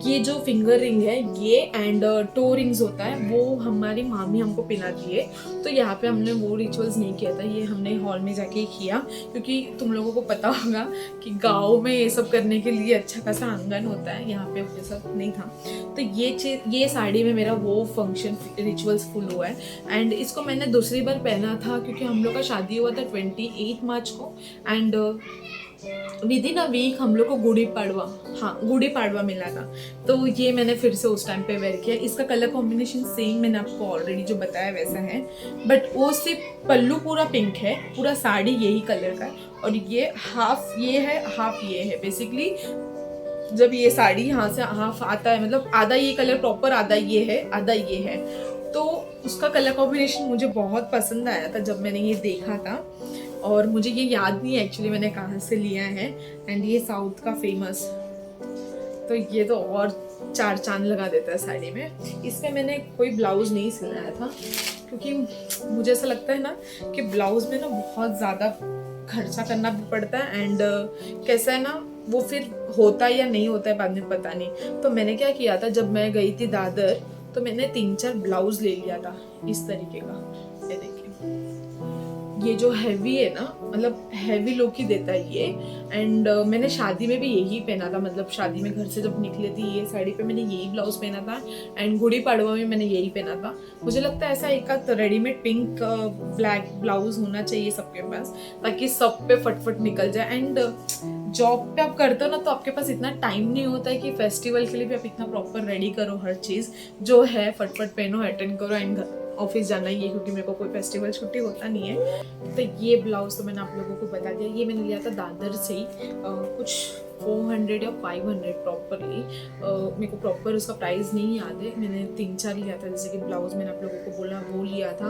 ये जो फिंगर रिंग है ये एंड टो रिंग्स होता है वो हमारी मामी हमको पहनाती है। तो यहाँ पे हमने वो रिचुअल्स नहीं किया था, ये हमने हॉल में जाके ही किया, क्योंकि तुम लोगों को पता होगा कि गाँव में ये सब करने के लिए अच्छा खासा आंगन होता है, यहाँ पे ये सब नहीं था। तो ये साड़ी में मेरा वो फंक्शन रिचुअल्स फुल हुआ है। एंड इसको मैंने दूसरी बार पहना था क्योंकि हम लोग का शादी हुआ था 28 मार्च को and within a week हम लोग को गुड़ी पाड़वा मिला था। तो ये मैंने फिर से उस टाइम पे वेयर किया। इसका कलर कॉम्बिनेशन सेम मैंने आपको ऑलरेडी जो बताया वैसा है, बट वो सिर्फ पल्लू पूरा पिंक है, पूरा साड़ी यही कलर का है और ये हाफ ये है बेसिकली। जब ये साड़ी यहाँ से हाफ आता है मतलब आधा ये कलर प्रॉपर, आधा ये है तो उसका कलर कॉम्बिनेशन मुझे बहुत पसंद आया था जब मैंने ये देखा था। और मुझे ये याद नहीं एक्चुअली मैंने कहाँ से लिया है। एंड ये साउथ का फेमस, तो ये तो और 4 चांद लगा देता है साड़ी में। इसमें मैंने कोई ब्लाउज नहीं सिलाया था क्योंकि मुझे ऐसा लगता है ना कि ब्लाउज में ना बहुत ज़्यादा खर्चा करना भी पड़ता है एंड कैसा है ना वो फिर होता है या नहीं होता है बाद में पता नहीं। तो मैंने क्या किया था, जब मैं गई थी दादर तो मैंने 3-4 ब्लाउज ले लिया था इस तरीके का। ये देखिए, ये जो हैवी है ना मतलब हैवी लुक ही देता है ये। एंड मैंने शादी में भी यही पहना था, मतलब शादी में घर से जब निकले थी ये साड़ी पे मैंने यही ब्लाउज पहना था एंड गुड़ी पाड़वा में मैंने यही पहना था। मुझे लगता है ऐसा एक रेडीमेड पिंक ब्लैक ब्लाउज होना चाहिए सबके पास ताकि सब पे फटफट निकल जाए। एंड जॉब पे आप करते हो ना तो आपके पास इतना टाइम नहीं होता है कि फेस्टिवल के लिए भी आप इतना प्रॉपर रेडी करो, हर चीज़ जो है फटफट पहनो, अटेंड करो एंड ऑफिस जाना ही है क्योंकि मेरे को कोई फेस्टिवल छुट्टी होता नहीं है। तो ये ब्लाउज तो मैंने आप लोगों को बता दिया, ये मैंने लिया था दादर से ही कुछ 400 या 500 प्रॉपरली। मेरे को प्रॉपर उसका प्राइस नहीं याद है, मैंने 3-4 लिया था। जैसे कि ब्लाउज मैंने आप लोगों को बोला वो लिया था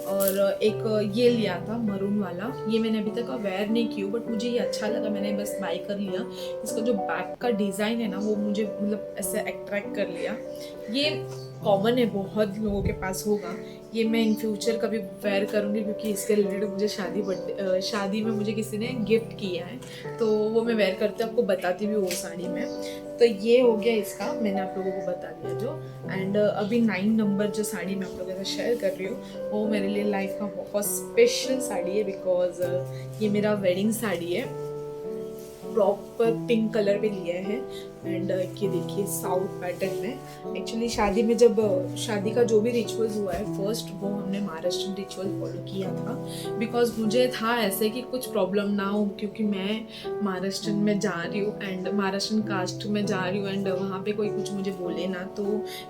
और एक ये लिया था मरून वाला, ये मैंने अभी तक वेयर नहीं की बट मुझे ये अच्छा लगा, मैंने बस बाय कर लिया। इसका जो बैक का डिज़ाइन है ना वो मुझे मतलब ऐसे अट्रैक्ट कर लिया। ये कॉमन है, बहुत लोगों के पास होगा, ये मैं इन फ्यूचर कभी वेयर करूँगी क्योंकि इसके रिलेटेड मुझे शादी में मुझे किसी ने गिफ्ट किया है तो वो मैं वेयर करते आपको बताती भी वो साड़ी में। तो ये हो गया इसका, मैंने आप लोगों को बता दिया जो। एंड अभी 9 नंबर जो साड़ी मैं आप लोगों के साथ शेयर कर रही हूँ वो मेरे लिए लाइफ का बहुत स्पेशल साड़ी है बिकॉज ये मेरा वेडिंग साड़ी है, प्रॉपर पिंक कलर पे लिया है। एंड ये देखिए साउथ पैटर्न में। एक्चुअली शादी में जब शादी का जो भी रिचुअल्स हुआ है फर्स्ट वो हमने महाराष्ट्रन रिचुअल फॉलो किया था बिकॉज मुझे था ऐसे कि कुछ प्रॉब्लम ना हो क्योंकि मैं महाराष्ट्रन में जा रही हूँ एंड महाराष्ट्रन कास्ट में जा रही हूँ एंड वहाँ पे कोई कुछ मुझे बोले ना। तो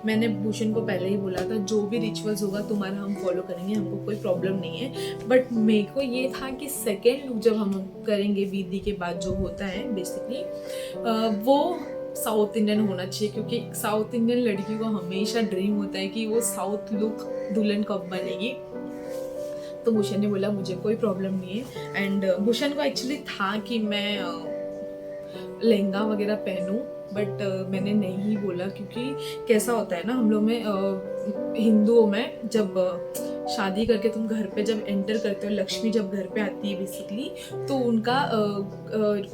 मैंने भूषण को पहले ही बोला था जो भी रिचुअल्स होगा तुम्हारा हम फॉलो करेंगे, हमको कोई प्रॉब्लम नहीं है। बट मेरे को ये था कि सेकेंड लुक जब हम करेंगे विधि के बाद जो होता है बेसिकली वो साउथ इंडियन होना चाहिए क्योंकि साउथ इंडियन लड़की को हमेशा ड्रीम होता है कि वो साउथ लुक दुल्हन कब बनेगी। तो भूषण ने बोला मुझे कोई प्रॉब्लम नहीं है एंड भूषण को एक्चुअली था कि मैं लहंगा वगैरह पहनूं बट मैंने नहीं बोला क्योंकि कैसा होता है ना हम लोग में हिंदुओं में जब शादी करके तुम घर पे जब एंटर करते हो, लक्ष्मी जब घर पे आती है बेसिकली तो उनका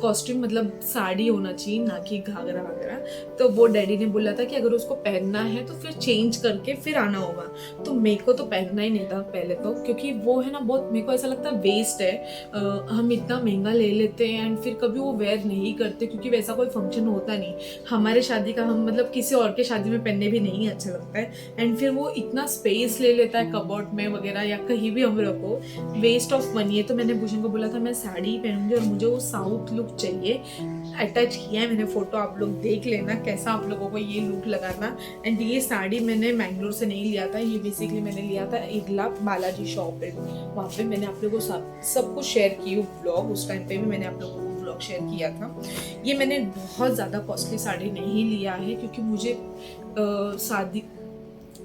कॉस्ट्यूम मतलब साड़ी होना चाहिए ना कि घाघरा वगैरह। तो वो डैडी ने बोला था कि अगर उसको पहनना है तो फिर चेंज करके फिर आना होगा। तो मेरे को तो पहनना ही नहीं था पहले तो क्योंकि वो है ना बहुत मेरे को ऐसा लगता है वेस्ट है। हम इतना महंगा ले लेते हैं एंड फिर कभी वो वेयर नहीं करते क्योंकि वैसा कोई फंक्शन होता नहीं हमारे शादी का, हम मतलब किसी और के शादी में पहनने भी नहीं अच्छा लगता है एंड फिर वो इतना स्पेस ले लेता है कबर्ड में वगैरह या कहीं भी हम रखो, वेस्ट ऑफ मनी है। तो मैंने भूषण को बोला था मैं साड़ी ही पहनूंगी और मुझे वो साउथ लुक चाहिए। अटैच किया है मैंने फोटो, आप लोग देख लेना कैसा आप लोगों को ये लुक लगाना। एंड ये साड़ी मैंने मैंगलोर से नहीं लिया था, ये बेसिकली मैंने लिया था इगला बालाजी शॉप पे, वहाँ पे मैंने आप लोगों को सब कुछ शेयर की ब्लॉग, उस टाइम पे भी मैंने आप लोगों को ब्लॉग शेयर किया था। ये मैंने बहुत ज़्यादा कॉस्टली साड़ी नहीं लिया है क्योंकि मुझे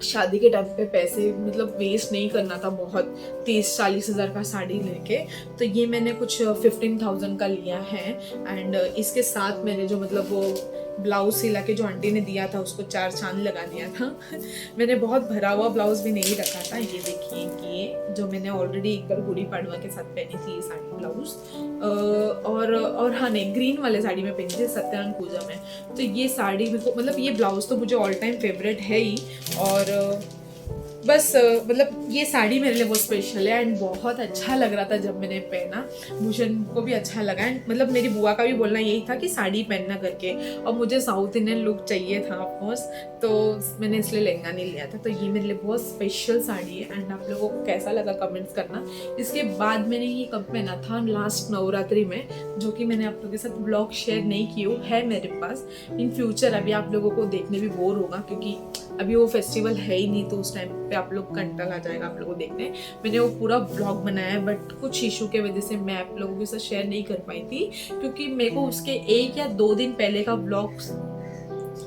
शादी के टाइम पे पैसे मतलब वेस्ट नहीं करना था बहुत 30-40 हज़ार का साड़ी लेके, तो ये मैंने कुछ 15,000 का लिया है। एंड इसके साथ मैंने जो मतलब वो ब्लाउज सिला के जो आंटी ने दिया था उसको 4 चांद लगा दिया था। मैंने बहुत भरा हुआ ब्लाउज भी नहीं रखा था। ये देखिए, ये जो मैंने ऑलरेडी एक बार गुड़ी पाड़वा के साथ पहनी थी ये साड़ी ब्लाउज, और हाँ नहीं, ग्रीन वाले साड़ी में पहनी थी सत्यनारायण पूजा में। तो ये साड़ी मेरे को मतलब ये ब्लाउज तो मुझे ऑल टाइम फेवरेट है ही, और बस मतलब ये साड़ी मेरे लिए बहुत स्पेशल है एंड बहुत अच्छा लग रहा था जब मैंने पहना। भूषण को भी अच्छा लगा एंड मतलब मेरी बुआ का भी बोलना यही था कि साड़ी पहनना करके, और मुझे साउथ इंडियन लुक चाहिए था ऑफकोर्स, तो मैंने इसलिए लहंगा नहीं लिया था। तो ये मेरे लिए बहुत स्पेशल साड़ी है एंड आप लोगों को कैसा लगा कमेंट्स करना। इसके बाद मैंने ये कब पहना था, लास्ट नवरात्रि में, जो कि मैंने आप लोगों के साथ ब्लॉग शेयर नहीं किया है मेरे पास। इन फ्यूचर अभी आप लोगों को देखने भी बोर होगा क्योंकि अभी वो फेस्टिवल है ही नहीं, तो उस टाइम पे आप लोग कंटाल आ जाएगा आप लोगों को देखने। मैंने वो पूरा ब्लॉग बनाया है बट कुछ इशू के वजह से मैं आप लोगों के साथ शेयर नहीं कर पाई थी, क्योंकि मेरे को उसके 1 या 2 दिन पहले का ब्लॉग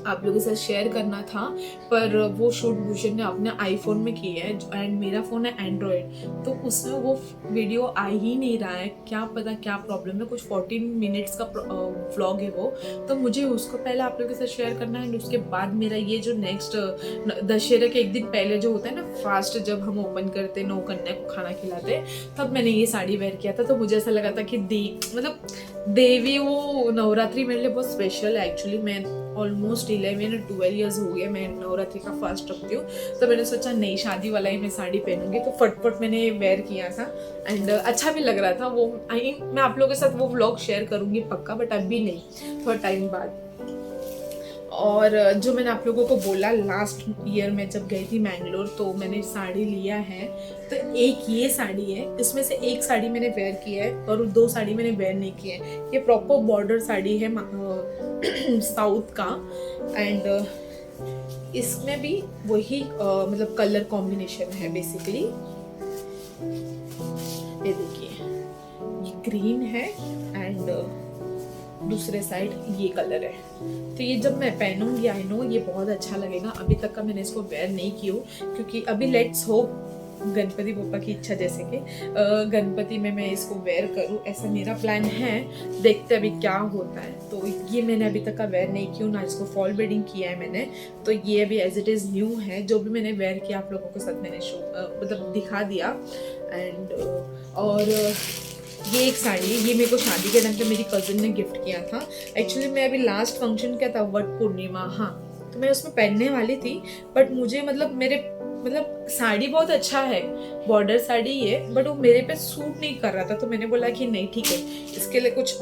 आप लोगों के साथ शेयर करना था, पर वो शूट भूषण ने अपने आईफोन में किया है एंड मेरा फ़ोन है एंड्रॉयड, तो उसमें वो वीडियो आ ही नहीं रहा है। क्या पता क्या प्रॉब्लम है, कुछ 14 मिनट्स का व्लॉग है वो, तो मुझे उसको पहले आप लोगों के साथ शेयर करना है एंड उसके बाद मेरा ये जो नेक्स्ट दशहरे के 1 दिन पहले जो होता है ना फास्ट, जब हम ओपन करते 9 कन्या को खाना खिलाते, तब मैंने ये साड़ी वेयर किया था। तो मुझे ऐसा लगा था कि देवी वो नवरात्रि मेरे लिए बहुत स्पेशल है। एक्चुअली मैं ऑलमोस्ट 11-12 ईयर्स हो गए मैं नवरात्रि का फास्ट रखती हूँ, तो मैंने सोचा नई शादी वाला ही मैं साड़ी पहनूंगी, तो फटफट मैंने वेयर किया था एंड अच्छा भी लग रहा था वो। मैं आप लोगों के साथ वो व्लॉग शेयर करूंगी पक्का, बट अभी नहीं, थोड़ा टाइम बाद। और जो मैंने आप लोगों को बोला लास्ट ईयर में जब गई थी मैंगलोर, तो मैंने साड़ी लिया है, तो एक ये साड़ी है, इसमें से एक साड़ी मैंने वेयर की है और 2 साड़ी मैंने वेयर नहीं की है। ये प्रॉपर बॉर्डर साड़ी है साउथ का एंड इसमें भी वही मतलब कलर कॉम्बिनेशन है बेसिकली। ये देखिए, ये ग्रीन है एंड दूसरे साइड ये कलर है। तो ये जब मैं पहनूंगी आई नो ये बहुत अच्छा लगेगा। अभी तक का मैंने इसको वेयर नहीं किया क्योंकि अभी लेट्स होप गणपति बप्पा की इच्छा जैसे कि गणपति में मैं इसको वेयर करूं, ऐसा मेरा प्लान है। देखते अभी क्या होता है। तो ये मैंने अभी तक का वेयर नहीं किया ना, इसको फॉल बेडिंग किया है मैंने, तो ये अभी एज इट इज़ न्यू है। जो भी मैंने वेयर किया आप लोगों के साथ मैंने शो मतलब दिखा दिया। एंड और ये एक साड़ी, ये मेरे को शादी के टाइम पे मेरी कज़न ने गिफ्ट किया था। एक्चुअली मैं अभी लास्ट फंक्शन क्या था, वट पूर्णिमा, हाँ, तो मैं उसमें पहनने वाली थी, बट मुझे मतलब साड़ी बहुत अच्छा है, बॉर्डर साड़ी है, बट वो मेरे पे सूट नहीं कर रहा था। तो मैंने बोला कि नहीं ठीक है, इसके लिए कुछ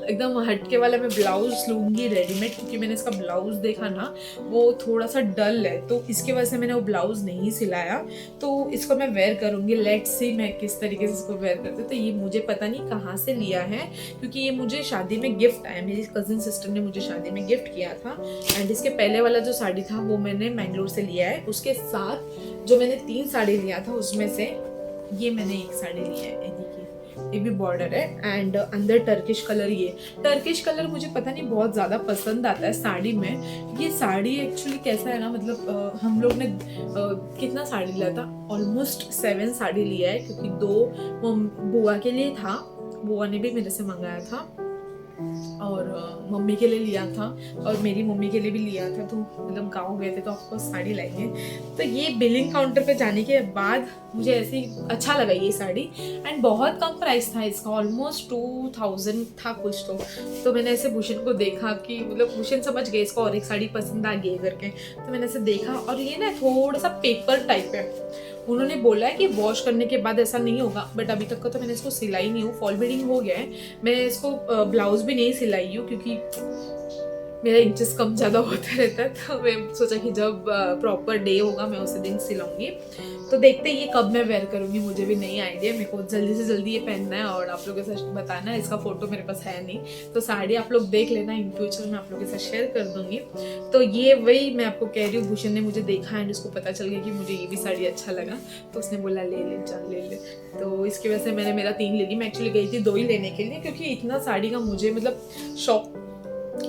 एकदम हटके वाला मैं ब्लाउज लूँगी रेडीमेड, क्योंकि मैंने इसका ब्लाउज देखा ना वो थोड़ा सा डल है, तो इसके वजह से मैंने वो ब्लाउज नहीं सिलाया। तो इसको मैं वेयर करूँगी, लेट्स सी मैं किस तरीके से इसको वेयर करती हूँ। तो ये मुझे पता नहीं कहाँ से लिया है, क्योंकि ये मुझे शादी में गिफ्ट आया, मेरी कज़न सिस्टर ने मुझे शादी में गिफ्ट किया था। एंड इसके पहले वाला जो साड़ी था वो मैंने मैंगलोर से लिया है। उसके साथ जो मैंने 3 साड़ी लिया था उसमें से ये मैंने एक साड़ी लिया है, ये भी बॉर्डर है एंड अंदर टर्किश कलर। ये टर्किश कलर मुझे पता नहीं बहुत ज़्यादा पसंद आता है साड़ी में। ये साड़ी एक्चुअली कैसा है ना, मतलब हम लोग ने कितना साड़ी लिया था, ऑलमोस्ट 7 साड़ी लिया है, क्योंकि 2 बुआ के लिए था, बुआ ने भी मेरे से मंगाया था, और मम्मी के लिए लिया था, और मेरी मम्मी के लिए भी लिया था। तो मतलब गाँव गए थे तो ऑफकोर्स साड़ी लाएंगे। तो ये बिलिंग काउंटर पे जाने के बाद मुझे ऐसे ही अच्छा लगा ये साड़ी, एंड बहुत कम प्राइस था इसका, ऑलमोस्ट 2000 था कुछ। तो मैंने ऐसे भूषण को देखा कि मतलब भूषण समझ गए इसको और एक साड़ी पसंद आ गई करके, तो मैंने ऐसे देखा, और ये ना थोड़ा सा पेपर टाइप है। उन्होंने बोला है कि वॉश करने के बाद ऐसा नहीं होगा, बट अभी तक का तो मैंने इसको सिलाई नहीं हूँ, फॉल बेडिंग हो गया है। मैं इसको ब्लाउज भी नहीं सिलाई हूँ क्योंकि मेरा इंचेस कम ज़्यादा होता रहता है, तो मैं सोचा कि जब प्रॉपर डे होगा मैं उसी दिन सिलाऊंगी। तो देखते ये कब मैं वेयर करूँगी, मुझे भी नहीं आइडिया। मेरे को जल्दी से जल्दी ये पहनना है और आप लोगों के साथ बताना है। इसका फोटो मेरे पास है नहीं, तो साड़ी आप लोग देख लेना, इन फ्यूचर मैं आप लोगों के साथ शेयर कर दूंगी। तो ये वही मैं आपको कह रही हूँ, भूषण ने मुझे देखा एंड उसको पता चल गया कि मुझे ये भी साड़ी अच्छा लगा, तो उसने बोला ले ले चल ले ले। तो इसकी वजह से मैंने मेरा 3 ले ली। मैं एक्चुअली गई थी 2 ही लेने के लिए, क्योंकि इतना साड़ी का मुझे मतलब शौक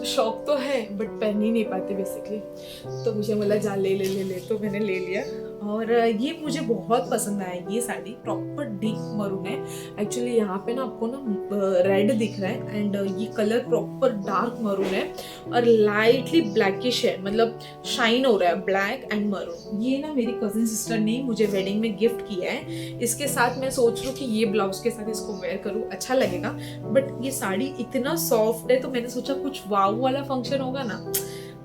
शौक तो है बट पहन ही नहीं पाती बेसिकली, तो मुझे बोला जा ले ले ले ले, तो मैंने ले लिया। और ये मुझे बहुत पसंद आया, ये साड़ी प्रॉपर डीप मरून है। एक्चुअली यहाँ पे ना आपको ना रेड दिख रहा है एंड ये कलर प्रॉपर डार्क मरून है और लाइटली ब्लैकिश है, मतलब शाइन हो रहा है ब्लैक एंड मरून। ये ना मेरी कजिन सिस्टर ने मुझे वेडिंग में गिफ्ट किया है। इसके साथ मैं सोच रही हूँ कि ये ब्लाउज के साथ इसको वेयर करूँ, अच्छा लगेगा। बट ये साड़ी इतना सॉफ्ट है तो मैंने सोचा कुछ वाव वाला फंक्शन होगा ना,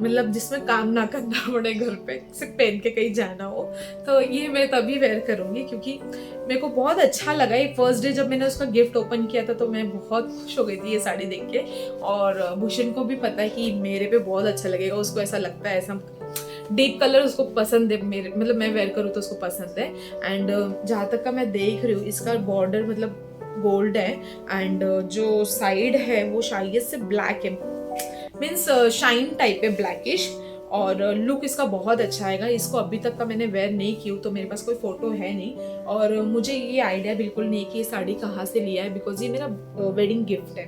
मतलब जिसमें काम ना करना पड़े, घर पे सिर्फ पहन के कहीं जाना हो, तो ये मैं तभी वेयर करूँगी क्योंकि मेरे को बहुत अच्छा लगा। ये फर्स्ट डे जब मैंने उसका गिफ्ट ओपन किया था तो मैं बहुत खुश हो गई थी ये साड़ी देख के। और भूषण को भी पता है कि मेरे पे बहुत अच्छा लगेगा, उसको ऐसा लगता है, ऐसा डीप कलर उसको पसंद है, मेरे मतलब मैं वेयर करूँ तो उसको पसंद है। एंड जहाँ तक का मैं देख रही हूँ इसका बॉर्डर मतलब गोल्ड है एंड जो साइड है वो शायद से ब्लैक है, मीन्स शाइन टाइप है ब्लैकिश। और लुक इसका बहुत अच्छा आएगा। इसको अभी तक का मैंने वेयर नहीं की हूँ तो मेरे पास कोई फोटो है नहीं और मुझे ये आइडिया बिल्कुल नहीं कि ये साड़ी कहाँ से लिया है, बिकॉज ये मेरा वेडिंग गिफ्ट है।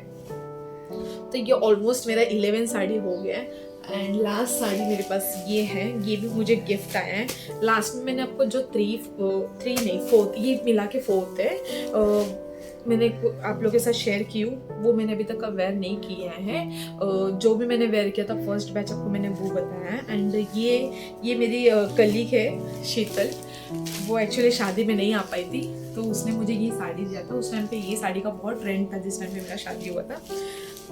तो ये ऑलमोस्ट मेरा 11 साड़ी हो गया है एंड लास्ट साड़ी मेरे पास ये है, ये भी मुझे गिफ्ट आया है। लास्ट में मैंने आपको जो 4th ये मिला के 4th है, मैंने आप लोगों के साथ शेयर की हूँ, वो मैंने अभी तक का वेयर नहीं किया है। जो भी मैंने वेयर किया था फर्स्ट बैच आपको मैंने वो बताया है। एंड ये मेरी कलीग है शीतल, वो एक्चुअली शादी में नहीं आ पाई थी तो उसने मुझे ये साड़ी दिया था। उस टाइम पे ये साड़ी का बहुत ट्रेंड था जिस टाइम पे मेरा शादी हुआ था,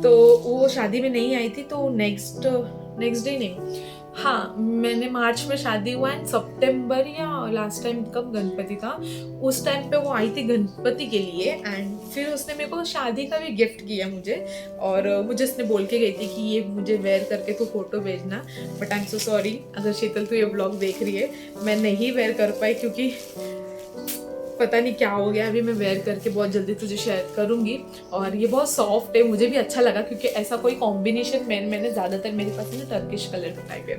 तो वो शादी में नहीं आई थी। तो नेक्स्ट डे नहीं, हाँ मैंने मार्च में शादी हुआ एंड सितंबर या लास्ट टाइम कब गणपति था उस टाइम पे वो आई थी गणपति के लिए। एंड फिर उसने मेरे को शादी का भी गिफ्ट किया मुझे और मुझे उसने बोल के गई थी कि ये मुझे वेयर करके तू फोटो भेजना। But I am so sorry, अगर शीतल तू ये ब्लॉग देख रही है, मैं नहीं वेयर कर पाई क्योंकि पता नहीं क्या हो गया। अभी मैं वेयर करके बहुत जल्दी तुझे शेयर करूंगी। और ये बहुत सॉफ्ट है, मुझे भी अच्छा लगा क्योंकि ऐसा कोई कॉम्बिनेशन मैंने ज़्यादातर मेरे पास ना टर्किश कलर का टाइप है,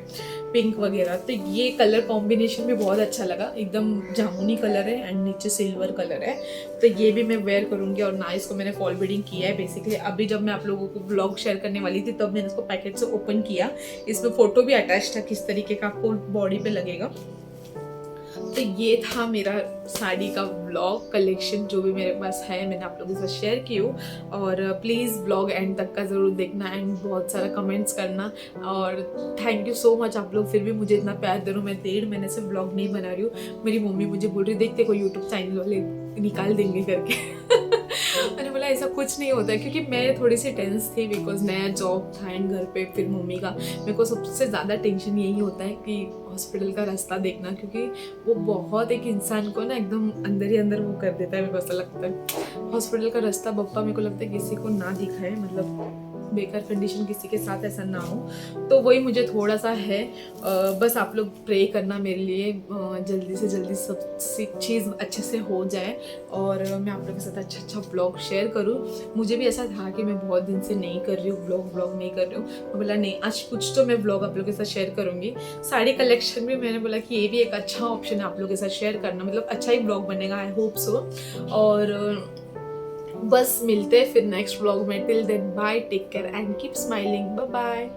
पिंक वगैरह, तो ये कलर कॉम्बिनेशन भी बहुत अच्छा लगा। एकदम जामुनी कलर है एंड नीचे सिल्वर कलर है, तो ये भी मैं वेयर करूंगी। और ना इसको मैंने फॉल बीडिंग किया है बेसिकली। अभी जब मैं आप लोगों को ब्लॉग शेयर करने वाली थी तब मैंने इसको पैकेट से ओपन किया, इसमें फोटो भी अटैच था किस तरीके का आपको बॉडी पे लगेगा। तो ये था मेरा साड़ी का ब्लॉग कलेक्शन, जो भी मेरे पास है मैंने आप लोगों के साथ शेयर की हूँ। और प्लीज़ ब्लॉग एंड तक का ज़रूर देखना एंड बहुत सारा कमेंट्स करना। और थैंक यू सो मच, आप लोग फिर भी मुझे इतना प्यार दे रहे हो। मैं 1.5 महीने से ब्लॉग नहीं बना रही हूँ। मेरी मम्मी मुझे बोल रही देखते कोई यूट्यूब चैनल वाले निकाल देंगे करके मैंने बोला ऐसा कुछ नहीं होता है क्योंकि मैं थोड़ी सी टेंस थी बिकॉज नया जॉब था एंड घर पे फिर मम्मी का। मेरे को सबसे ज़्यादा टेंशन यही होता है कि हॉस्पिटल का रास्ता देखना, क्योंकि वो बहुत एक इंसान को ना एकदम अंदर ही अंदर वो कर देता है। मेरे को ऐसा लगता है हॉस्पिटल का रास्ता बप्पा मेरे को लगता है किसी को ना दिखाए, मतलब बेकार कंडीशन किसी के साथ ऐसा ना हो। तो वही मुझे थोड़ा सा है। बस आप लोग प्रे करना मेरे लिए, जल्दी से जल्दी सब चीज़ अच्छे से हो जाए और मैं आप लोगों के साथ अच्छा ब्लॉग शेयर करूँ। मुझे भी ऐसा था कि मैं बहुत दिन से नहीं कर रही हूँ ब्लॉग नहीं कर रही हूँ, तो बोला नहीं आज कुछ तो मैं ब्लॉग आप लोगों के साथ शेयर करूँगी। साड़ी कलेक्शन भी मैंने बोला कि ये भी एक अच्छा ऑप्शन है आप लोगों के साथ शेयर करना, मतलब अच्छा ही ब्लॉग बनेगा, आई होप सो। और बस मिलते हैं फिर नेक्स्ट व्लॉग में। Till then bye, take care and keep smiling, bye bye.